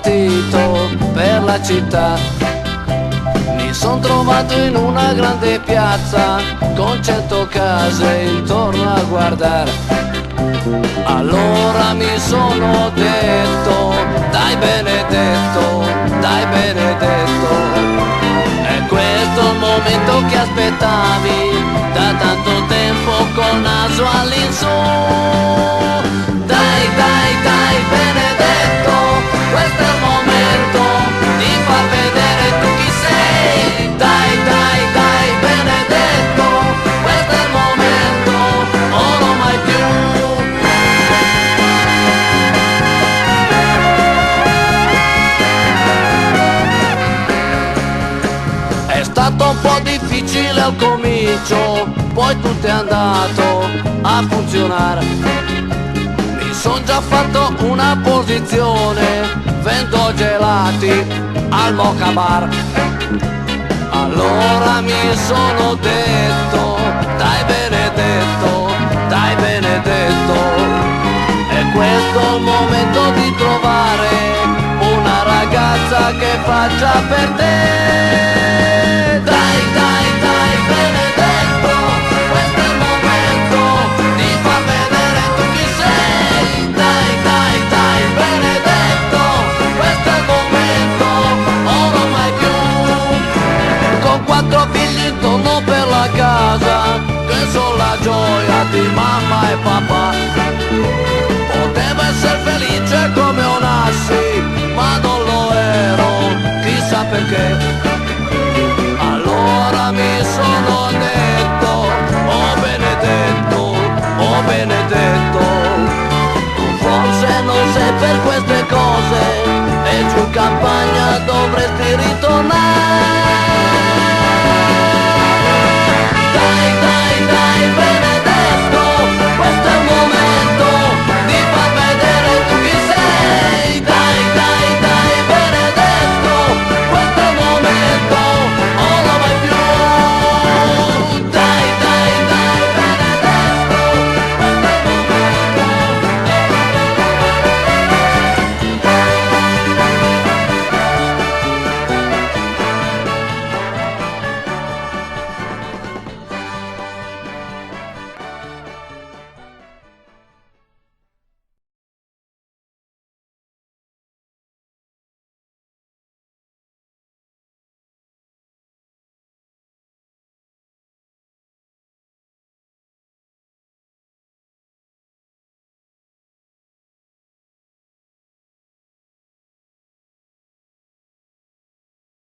partito per la città. Mi son trovato in una grande piazza con 100 case intorno a guardare. Allora mi sono detto, dai Benedetto, dai Benedetto, è questo il momento che aspettavi da tanto tempo col naso all'insù. Dai, dai, dai Benedetto, questo è il momento di far vedere tu chi sei. Dai, dai, dai Benedetto, questo è il momento, o non mai più. È stato un po' difficile al comincio, poi tutto è andato a funzionare. Mi son già fatto una posizione, vendo gelati al Mocha Bar. Allora mi sono detto, dai Benedetto, dai Benedetto, è questo il momento di trovare una ragazza che faccia per te. Dai, dai, dai Benedetto, questo è il momento di far vedere tu chi sei. Dai, dai, dai Benedetto, questo è il momento, o non mai più. Con 4 figli intorno per la casa, che sono la gioia di mamma e papà. Potevo essere felice come un assi, ma non lo ero, chissà perché. Allora mi sono detto, oh Benedetto, oh Benedetto, tu forse non sei per queste cose, e giù in campagna dovresti ritornare.